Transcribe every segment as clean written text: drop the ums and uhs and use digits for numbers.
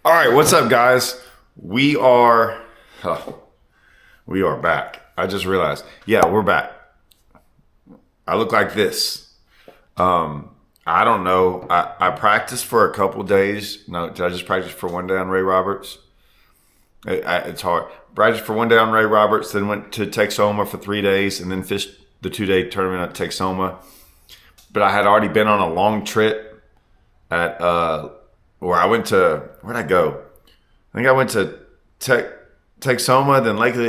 All right, what's up, guys? We are back. I just realized. Yeah, we're back. I look like this. I don't know. I practiced for a couple days. No, did I just practice for one day on Ray Roberts? It's hard. Practiced for one day on Ray Roberts, then went to Texoma for 3 days, and then fished the 2-day tournament at Texoma. But I had already been on a long trip at where I went to. Where'd I go? I think I went to Texoma, then Lake of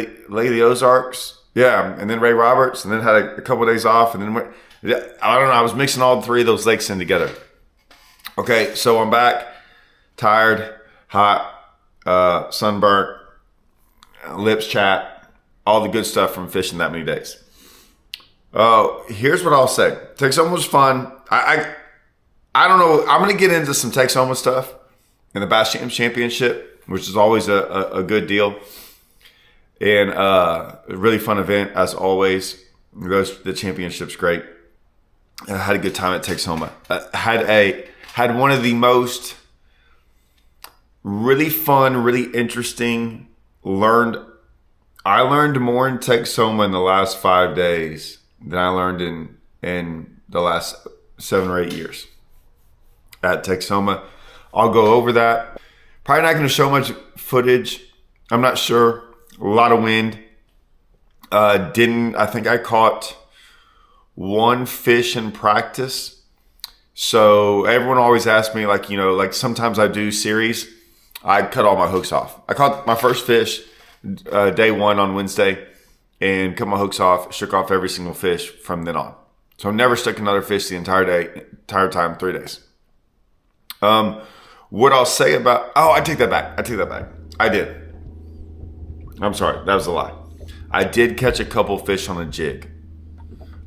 the Ozarks. Yeah, and then Ray Roberts, and then had a couple of days off, and then went. I don't know. I was mixing all three of those lakes in together. Okay, so I'm back, tired, hot, sunburnt, lips chapped, all the good stuff from fishing that many days. Here's what I'll say. Texoma was fun. I don't know. I'm going to get into some Texoma stuff in the Bass Championship, which is always a good deal. And a really fun event, as always. The championship's great. I had a good time at Texoma. Had one of the most really fun, really interesting, I learned more in Texoma in the last 5 days than I learned in the last 7 or 8 years at Texoma. I'll go over that. Probably not going to show much footage. I'm not sure. A lot of wind. I think I caught one fish in practice. So everyone always asks me, like sometimes I do series. I cut all my hooks off. I caught my first fish day one on Wednesday and cut my hooks off, shook off every single fish from then on. So I never stuck another fish the entire time, 3 days. What I'll say about, I take that back. I did. I'm sorry. That was a lie. I did catch a couple fish on a jig.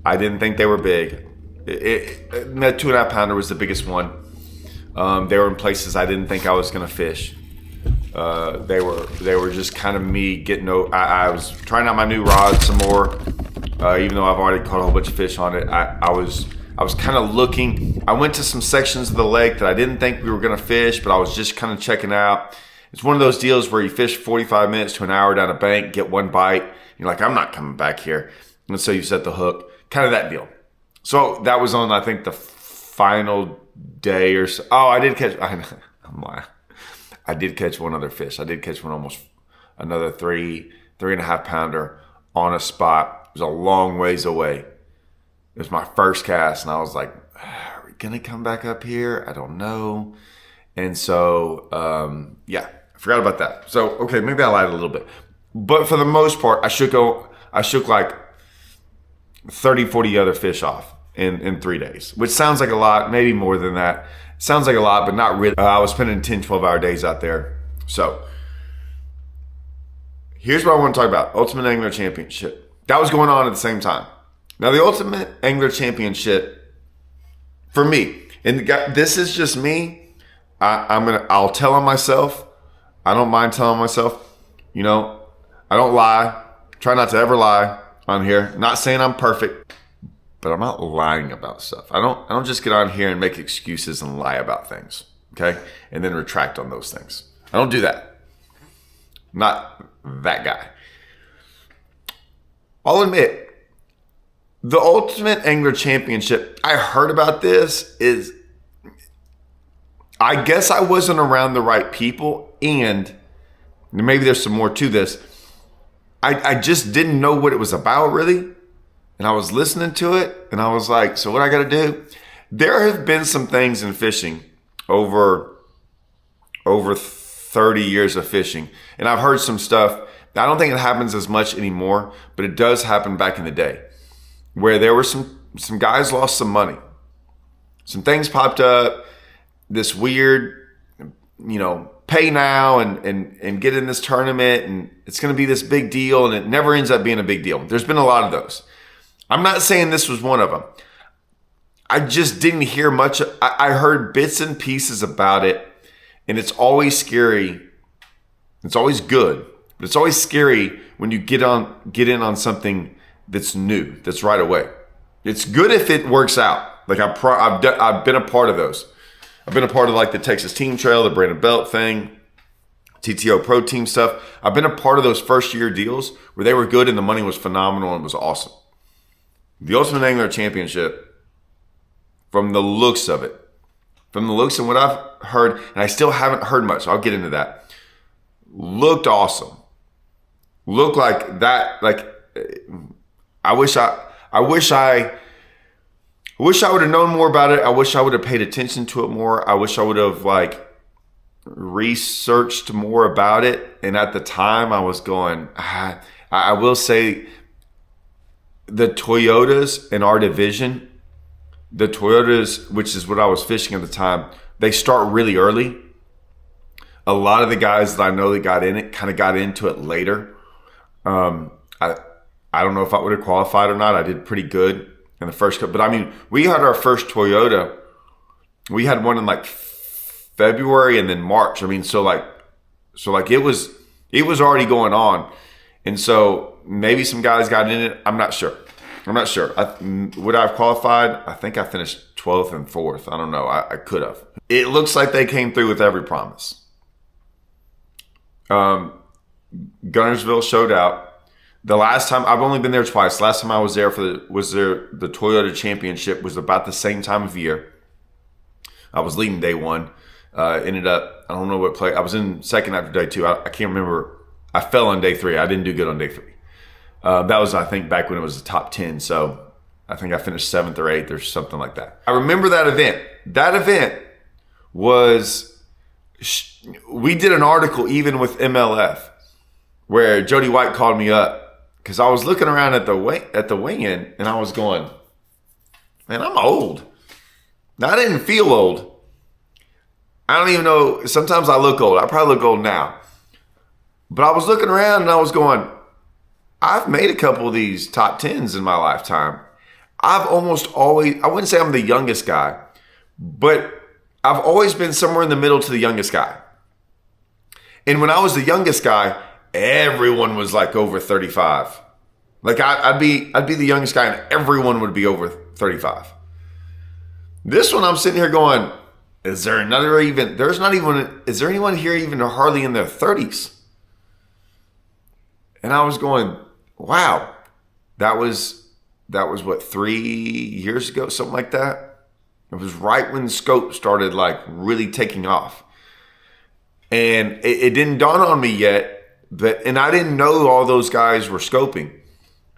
I didn't think they were big. That 2.5 pounder was the biggest one. They were in places I didn't think I was going to fish. They were just kind of me getting. I was trying out my new rod some more, even though I've already caught a whole bunch of fish on it. I was kind of looking. I went to some sections of the lake that I didn't think we were going to fish, but I was just kind of checking out. It's one of those deals where you fish 45 minutes to an hour down a bank, get one bite. You're like, I'm not coming back here. And so you set the hook. Kind of that deal. So that was on, I think, the final day or so. I did catch. I'm lying. I did catch one other fish. I did catch another 3.5 pounder on a spot. It was a long ways away. It was my first cast, and I was like, are we going to come back up here? I don't know. And so, I forgot about that. So, okay, maybe I lied a little bit. But for the most part, I shook like 30, 40 other fish off in 3 days, which sounds like a lot, maybe more than that. Sounds like a lot, but not really. I was spending 10, 12-hour days out there. So here's what I want to talk about. Ultimate Angler Championship. That was going on at the same time. Now, the Ultimate Angler Championship, for me, and this is just me, I'll tell on myself. I don't mind telling myself. I don't lie. Try not to ever lie on here. Not saying I'm perfect, but I'm not lying about stuff. I don't just get on here and make excuses and lie about things, okay? And then retract on those things. I don't do that. I'm not that guy. I'll admit, the Ultimate Angler Championship, I heard about this I guess I wasn't around the right people, and maybe there's some more to this. I just didn't know what it was about, really. And I was listening to it, and I was like, so what I got to do? There have been some things in fishing over 30 years of fishing. And I've heard some stuff. I don't think it happens as much anymore, but it does happen back in the day, where there were some guys lost some money. Some things popped up. This weird, pay now and get in this tournament, and it's going to be this big deal, and it never ends up being a big deal. There's been a lot of those. I'm not saying this was one of them. I just didn't hear much. I heard bits and pieces about it, and it's always scary. It's always good, but it's always scary when you get in on something that's new, that's right away. It's good if it works out. Like I've been a part of those. I've been a part of like the Texas Team Trail, the Brandon Belt thing. TTO Pro Team stuff. I've been a part of those first year deals where they were good and the money was phenomenal and it was awesome. The Ultimate Angler Championship, from the looks of it, from the looks of what I've heard, and I still haven't heard much, so I'll get into that, looked awesome. Looked like that, like, I wish I would have known more about it. I wish I would have paid attention to it more. I wish I would have researched more about it. And at the time I was going, I will say the Toyotas in our division, the Toyotas, which is what I was fishing at the time, they start really early. A lot of the guys that I know that got in it kind of got into it later. I don't know if I would have qualified or not. I did pretty good in the first couple. But I mean, we had our first Toyota. We had one in like February and then March. I mean, so it was already going on. And so maybe some guys got in it. I'm not sure. Would I have qualified? I think I finished 12th and 4th. I don't know. I could have. It looks like they came through with every promise. Gunnersville showed out. The last time, I've only been there twice. Last time I was there the Toyota Championship was about the same time of year. I was leading day one. Ended up, I don't know what play. I was in second after day two. I can't remember. I fell on day three. I didn't do good on day three. That was, I think, back when it was the top 10. So I think I finished 7th or 8th or something like that. I remember that event. That event was, we did an article even with MLF where Jody White called me up because I was looking around at the weigh-in and I was going, man, I'm old. Now, I didn't feel old. I don't even know. Sometimes I look old. I probably look old now. But I was looking around and I was going, I've made a couple of these top 10s in my lifetime. I've almost always, I wouldn't say I'm the youngest guy, but I've always been somewhere in the middle to the youngest guy. And when I was the youngest guy, everyone was like over 35. Like I'd be the youngest guy and everyone would be over 35. This one I'm sitting here going, is there anyone here even hardly in their 30s? And I was going, wow, that was what, 3 years ago, something like that. It was right when scope started like really taking off. And it didn't dawn on me yet and I didn't know all those guys were scoping.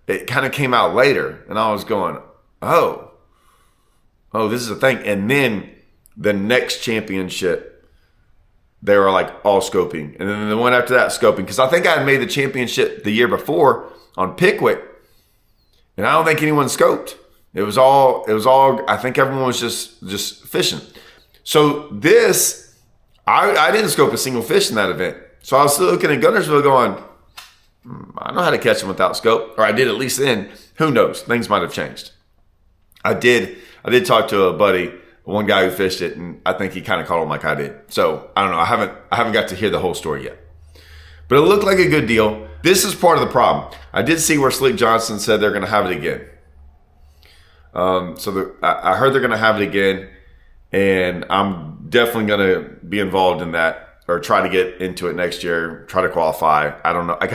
It kind of came out later and I was going, oh, this is a thing. And then the next championship, they were like all scoping. And then the one after that, scoping. Because I think I had made the championship the year before on Pickwick. And I don't think anyone scoped. It was all, I think everyone was just fishing. So this, I didn't scope a single fish in that event. So I was still looking at Gunnersville going, I know how to catch them without scope. Or I did at least then. Who knows? Things might have changed. I did talk to a buddy, one guy who fished it, and I think he kind of caught them like I did. So I don't know. I haven't got to hear the whole story yet. But it looked like a good deal. This is part of the problem. I did see where Slick Johnson said they're going to have it again. I heard they're going to have it again, and I'm definitely going to be involved in that or try to get into it next year, try to qualify. I don't know. I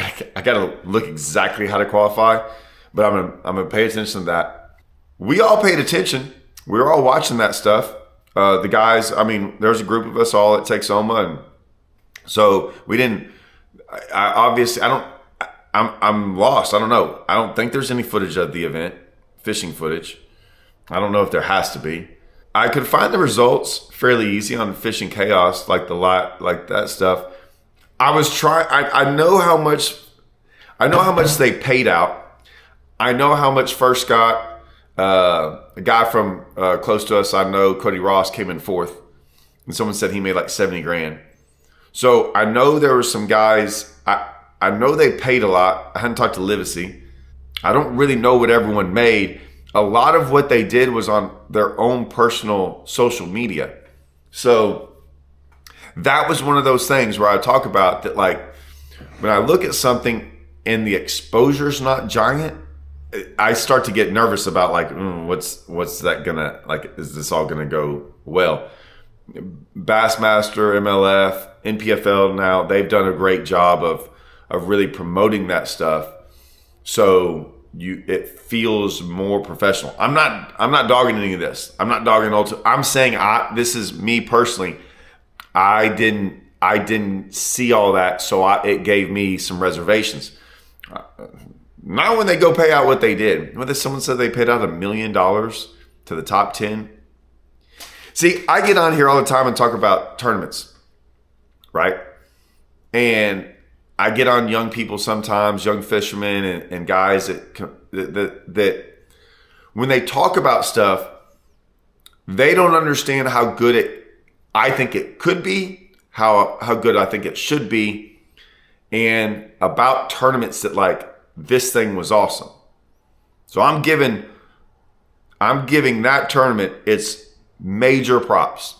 got to look exactly how to qualify, but I'm going to pay attention to that. We all paid attention. We were all watching that stuff. The guys, I mean, there's a group of us all at Texoma, and so we didn't. I'm lost. I don't know. I don't think there's any footage of the event, fishing footage. I don't know if there has to be. I could find the results fairly easy on Fishing Chaos, like that stuff. I was trying. I know how much they paid out. I know how much First got. A guy from close to us, I know, Cody Ross, came in 4th, and someone said he made like 70 grand. So I know there were some guys. I know they paid a lot. I hadn't talked to Livesey. I don't really know what everyone made. A lot of what they did was on their own personal social media. So that was one of those things where I talk about that, like, when I look at something and the exposure's not giant, I start to get nervous about like, what's that gonna, like, is this all gonna go well? Bassmaster, MLF, NPFL now, they've done a great job of really promoting that stuff. So it feels more professional. I'm not dogging any of this. I'm not dogging Ultimate. I'm saying this is me personally. I didn't see all that, so it gave me some reservations. Not when they go pay out what they did. When someone said they paid out $1 million to the top 10. See, I get on here all the time and talk about tournaments, right? And I get on young people sometimes, young fishermen and guys that when they talk about stuff, they don't understand how good I think it could be, how good I think it should be, and about tournaments that like this thing was awesome. So I'm giving that tournament its major props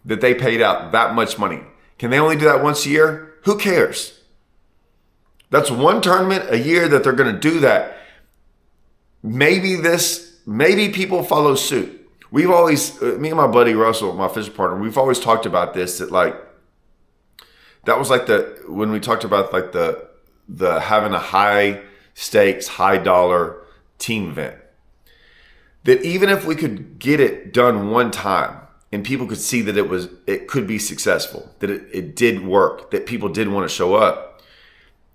that they paid out that much money. Can they only do that once a year? Who cares? That's one tournament a year that they're going to do that. Maybe people follow suit. We've always, me and my buddy Russell, my fishing partner, we've always talked about this, that like, that was like when we talked about like the having a high stakes, high dollar team event. That even if we could get it done one time and people could see that it could be successful, that it did work, that people did want to show up,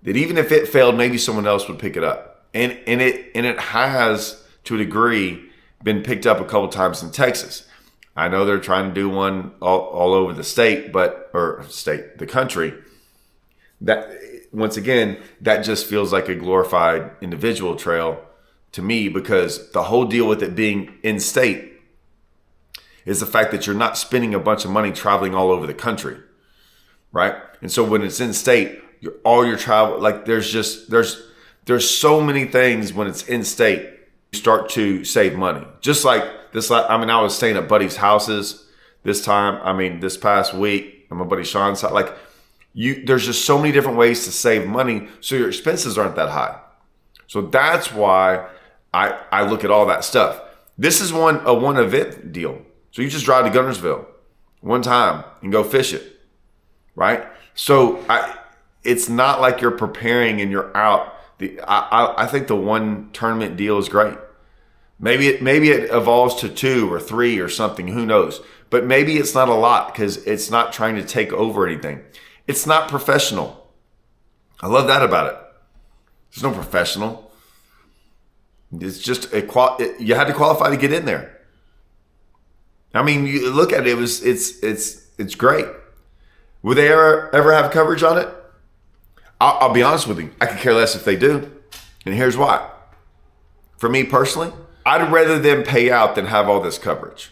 that even if it failed, maybe someone else would pick it up. And it has, to a degree, been picked up a couple times in Texas. I know they're trying to do one all over the state, the country. That, once again, that just feels like a glorified individual trail to me, because the whole deal with it being in state is the fact that you're not spending a bunch of money traveling all over the country, right? And so when it's in state, all your travel, like there's so many things when it's in state, you start to save money. Just like this, I was staying at buddies' houses this past week, at my buddy Sean's house. Like there's just so many different ways to save money, so your expenses aren't that high. So that's why I look at all that stuff. This is a one event deal. So you just drive to Guntersville one time and go fish it, right? So it's not like you're preparing and you're out. I think the one tournament deal is great. Maybe it evolves to 2 or 3 or something. Who knows? But maybe it's not a lot because it's not trying to take over anything. It's not professional. I love that about it. There's no professional. It's just you had to qualify to get in there. I mean, you look at it. It's great. Would they ever have coverage on it? I'll be honest with you. I could care less if they do, and here's why. For me personally, I'd rather them pay out than have all this coverage.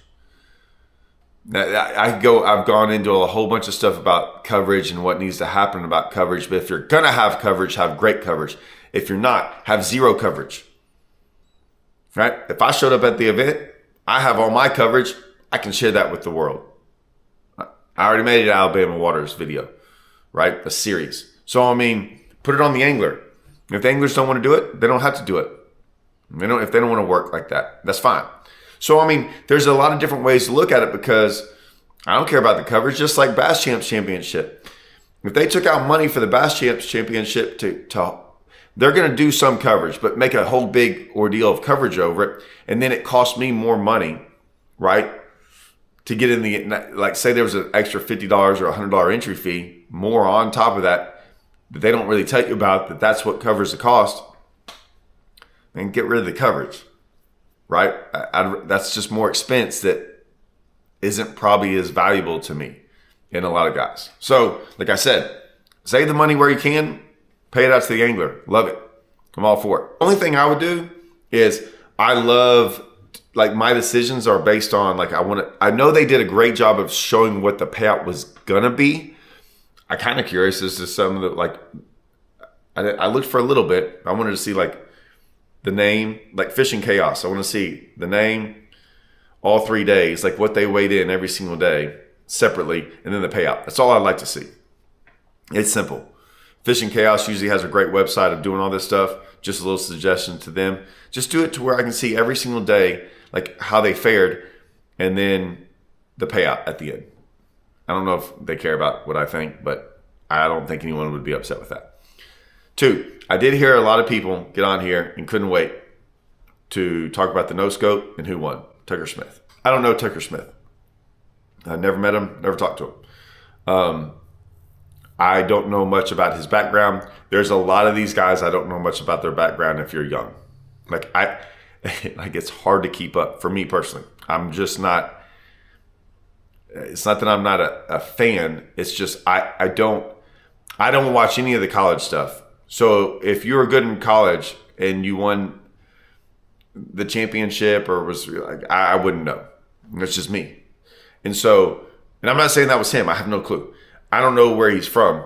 I've gone into a whole bunch of stuff about coverage and what needs to happen about coverage. But if you're gonna have coverage, have great coverage. If you're not, have zero coverage. Right? If I showed up at the event, I have all my coverage. I can share that with the world. I already made it Alabama Waters video, right? A series. So, put it on the angler. If the anglers don't want to do it, they don't have to do it. If they don't want to work like that, that's fine. So, there's a lot of different ways to look at it, because I don't care about the coverage, just like Bass Champs Championship. If they took out money for the Bass Champs Championship they're going to do some coverage, but make a whole big ordeal of coverage over it. And then it costs me more money, right? To get in like say there was an extra $50 or $100 entry fee, more on top of that they don't really tell you about, that's what covers the cost. And get rid of the coverage, right? That's just more expense that isn't probably as valuable to me and a lot of guys. So, like I said, save the money where you can. Pay it out to the angler. Love it. I'm all for it. Only thing I would do is I love, like, my decisions are based on, like, I know they did a great job of showing what the payout was going to be. I'm kind of curious as to some of the, like, I looked for a little bit. I wanted to see, like, the name, like Fishing Chaos. I want to see the name, all 3 days, like what they weighed in every single day separately, and then the payout. That's all I'd like to see. It's simple. Fishing Chaos usually has a great website of doing all this stuff. Just a little suggestion to them. Just do it to where I can see every single day, like how they fared, and then the payout at the end. I don't know if they care about what I think, but I don't think anyone would be upset with that. 2, I did hear a lot of people get on here and couldn't wait to talk about the no scope and who won. Tucker Smith. I don't know Tucker Smith. I never met him, never talked to him. I don't know much about his background. There's a lot of these guys I don't know much about their background if you're young. Like it's hard to keep up for me personally. I'm just not. It's not that I'm not a fan. It's just I don't watch any of the college stuff. So if you were good in college and you won the championship or was like, I wouldn't know. That's just me. And I'm not saying that was him. I have no clue. I don't know where he's from.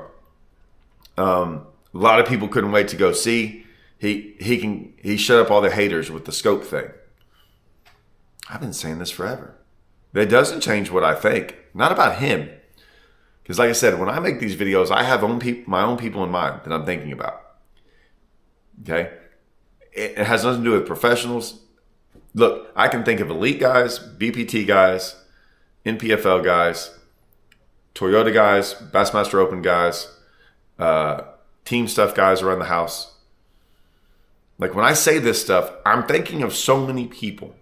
A lot of people couldn't wait to go see. He shut up all the haters with the scope thing. I've been saying this forever. That doesn't change what I think. Not about him. Because like I said, when I make these videos, I have my own people in mind that I'm thinking about. Okay? It has nothing to do with professionals. Look, I can think of elite guys, BPT guys, NPFL guys, Toyota guys, Bassmaster Open guys, team stuff guys around the house. Like when I say this stuff, I'm thinking of so many people.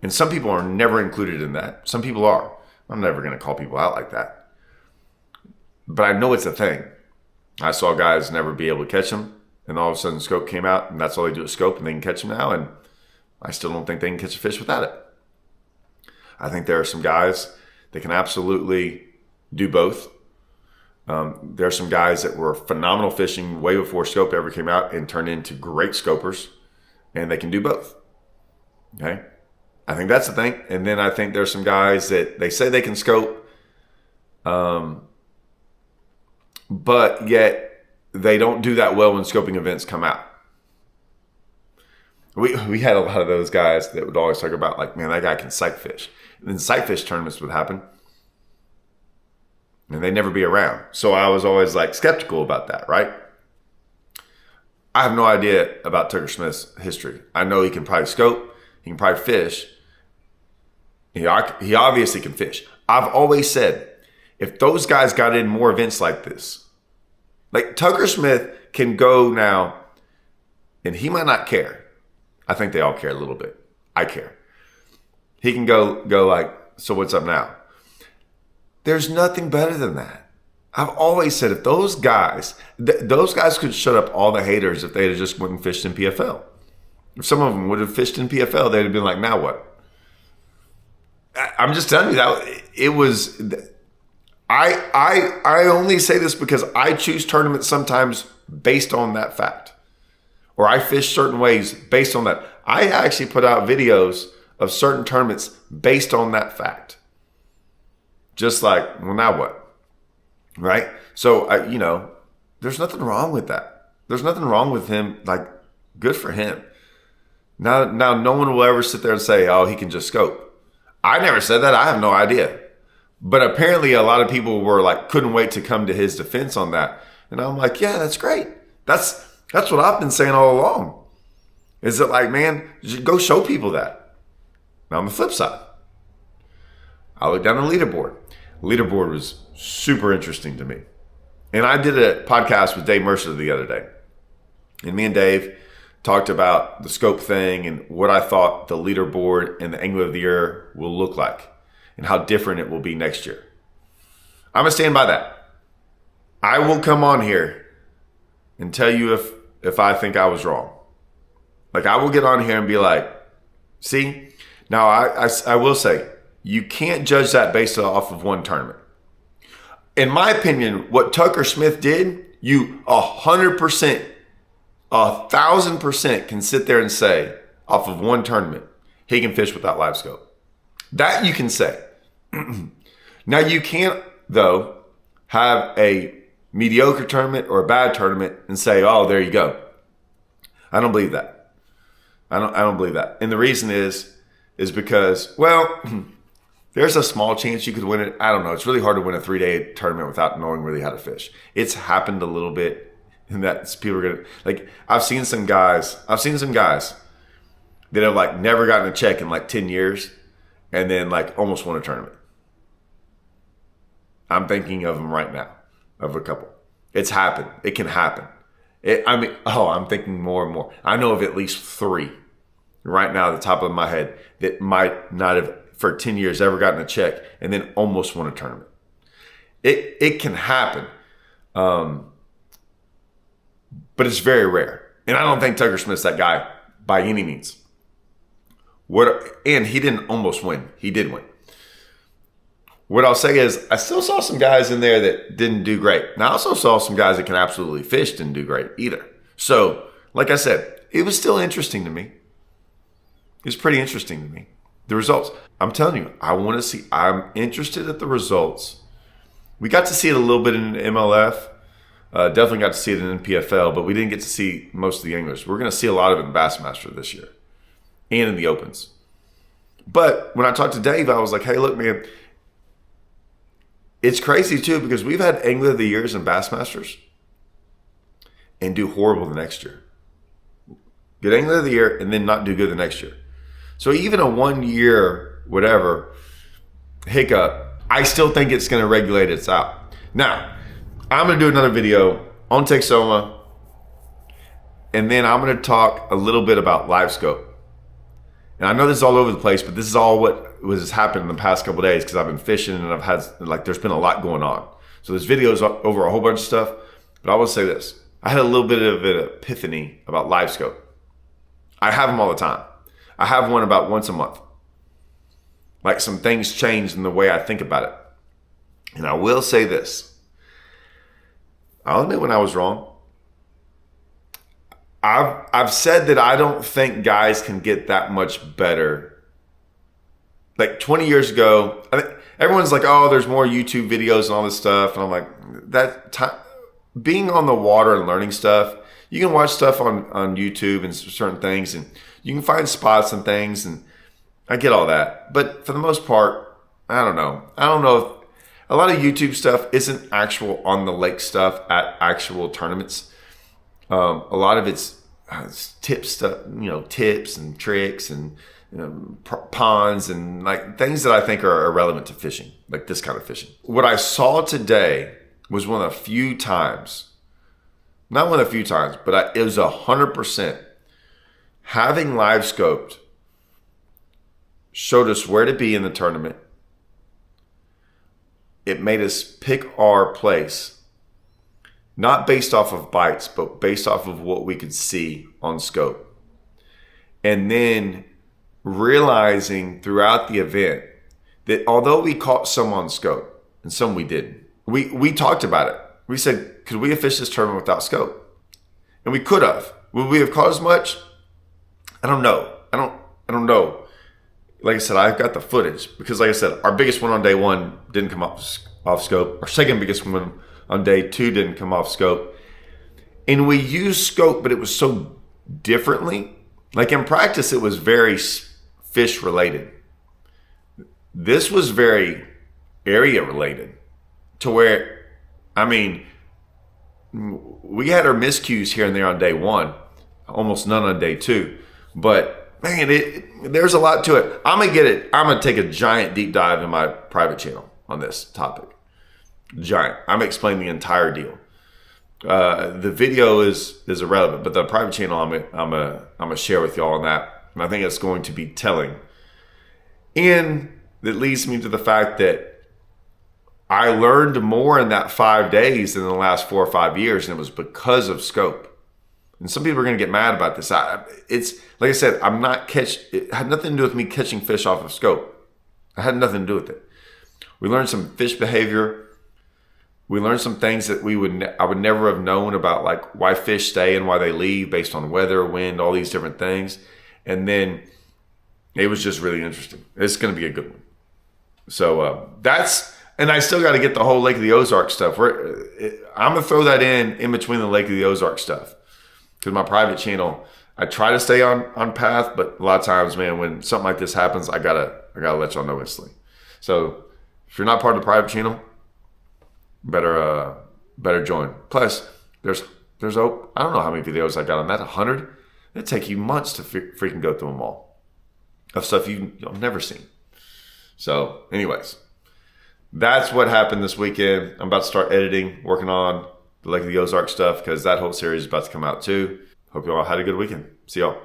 And some people are never included in that. Some people are. I'm never going to call people out like that. But I know it's a thing. I saw guys never be able to catch them. And all of a sudden scope came out. And that's all they do is scope. And they can catch them now. And I still don't think they can catch a fish without it. I think there are some guys that can absolutely do both. There are some guys that were phenomenal fishing way before scope ever came out and turned into great scopers. And they can do both. Okay? I think that's the thing. And then I think there's some guys that they say they can scope, but yet they don't do that well when scoping events come out. We had a lot of those guys that would always talk about like, man, that guy can sight fish. And then sight fish tournaments would happen. And they'd never be around. So I was always like skeptical about that, right? I have no idea about Tucker Smith's history. I know he can probably scope. He can probably fish. He obviously can fish. I've always said, if those guys got in more events like this, like Tucker Smith can go now, and he might not care. I think they all care a little bit. I care. He can go like, so what's up now? There's nothing better than that. I've always said if those guys could shut up all the haters if they had just went and fished in PFL. If some of them would have fished in PFL, they'd have been like, now what? I'm just telling you that it was. I only say this because I choose tournaments sometimes based on that fact, or I fish certain ways based on that. I actually put out videos of certain tournaments based on that fact. Just like, well, now what? Right? So there's nothing wrong with that. There's nothing wrong with him. Like, good for him. Now, no one will ever sit there and say, oh, he can just scope. I never said that. I have no idea. But apparently a lot of people were like, couldn't wait to come to his defense on that. And I'm like, yeah, that's great. That's what I've been saying all along. Is that like, man, go show people that. Now on the flip side, I looked down the leaderboard. Leaderboard was super interesting to me. And I did a podcast with Dave Mercer the other day. And me and Dave talked about the scope thing and what I thought the leaderboard and the angler of the year will look like and how different it will be next year. I'm going to stand by that. I will come on here and tell you if I think I was wrong. Like, I will get on here and be like, see, now I will say, you can't judge that based off of one tournament. In my opinion, what Tucker Smith did, you 100%, 1,000% can sit there and say, off of one tournament, he can fish without live scope. That you can say. Now you can't, though, have a mediocre tournament or a bad tournament and say, oh, there you go. I don't believe that. I don't believe that. And the reason is because, well, there's a small chance you could win it. I don't know. It's really hard to win a 3-day tournament without knowing really how to fish. It's happened a little bit. And that people are gonna like. I've seen some guys that have like never gotten a check in like 10 years, and then like almost won a tournament. I'm thinking of them right now, of a couple. It's happened. It can happen. I'm thinking more and more. I know of at least 3 right now at the top of my head that might not have, for 10 years, ever gotten a check and then almost won a tournament. It can happen. But it's very rare. And I don't think Tucker Smith's that guy by any means. And he didn't almost win. He did win. What I'll say is I still saw some guys in there that didn't do great. And I also saw some guys that can absolutely fish didn't do great either. So, like I said, it was still interesting to me. It was pretty interesting to me. The results. I'm telling you, I'm interested at the results. We got to see it a little bit in MLF. Definitely got to see it in PFL, but we didn't get to see most of the anglers. We're going to see a lot of it in Bassmaster this year and in the Opens. But when I talked to Dave, I was like, hey, look, man, it's crazy too because we've had Angler of the Years in Bassmasters and do horrible the next year. Get Angler of the Year and then not do good the next year. So even a 1 year, whatever, hiccup, I still think it's going to regulate its out. Now, I'm going to do another video on Texoma, and then I'm going to talk a little bit about live scope. And I know this is all over the place, but this is all what was happened in the past couple of days because I've been fishing and I've had, there's been a lot going on. So this video is over a whole bunch of stuff, but I will say this. I had a little bit of an epiphany about live scope. I have them all the time. I have one about once a month. Like some things changed in the way I think about it. And I will say this. I'll admit when I was wrong. I've said that I don't think guys can get that much better. Like 20 years ago, I think everyone's like, oh, there's more YouTube videos and all this stuff. And I'm like, being on the water and learning stuff, you can watch stuff on YouTube and certain things, and you can find spots and things, and I get all that. But for the most part, I don't know. I don't know if a lot of YouTube stuff isn't actual on the lake stuff at actual tournaments. A lot of it's tip stuff, tips and tricks and ponds and like things that I think are irrelevant to fishing, like this kind of fishing. What I saw today was one of the few times, not one of the few times, but it was 100%. Having live scoped showed us where to be in the tournament. It made us pick our place, not based off of bites, but based off of what we could see on scope. And then realizing throughout the event that although we caught some on scope and some we didn't, we talked about it. We said, could we have fished this tournament without scope? And we could have. Would we have caught as much? I don't know. I don't know. Like I said, I've got the footage because, like I said, our biggest one on day 1 didn't come off scope. Our second biggest one on day 2 didn't come off scope. And we used scope, but it was so differently. Like in practice, it was very fish related. This was very area related to where, we had our miscues here and there on day 1, almost none on day 2. But man, there's a lot to it. I'm gonna take a giant deep dive in my private channel on this topic. Giant. I'm gonna explain the entire deal. The video is irrelevant, but the private channel I'm gonna share with y'all on that, and I think it's going to be telling. And that leads me to the fact that I learned more in that 5 days than in the last 4 or 5 years, and it was because of scope. And some people are going to get mad about this. It's like I said, it had nothing to do with me catching fish off of scope. I had nothing to do with it. We learned some fish behavior. We learned some things that I would never have known about, like why fish stay and why they leave based on weather, wind, all these different things. And then it was just really interesting. It's going to be a good one. So and I still got to get the whole Lake of the Ozark stuff. I'm going to throw that in between the Lake of the Ozark stuff. Because my private channel, I try to stay on path, but a lot of times, man, when something like this happens, I gotta let y'all know instantly. So if you're not part of the private channel, better join. Plus, there's I don't know how many videos I got on that. 100. It'd take you months to freaking go through them all of stuff you've never seen. So, anyways, that's what happened this weekend. I'm about to start editing, working on the Lake of the Ozark stuff because that whole series is about to come out too. Hope you all had a good weekend. See y'all.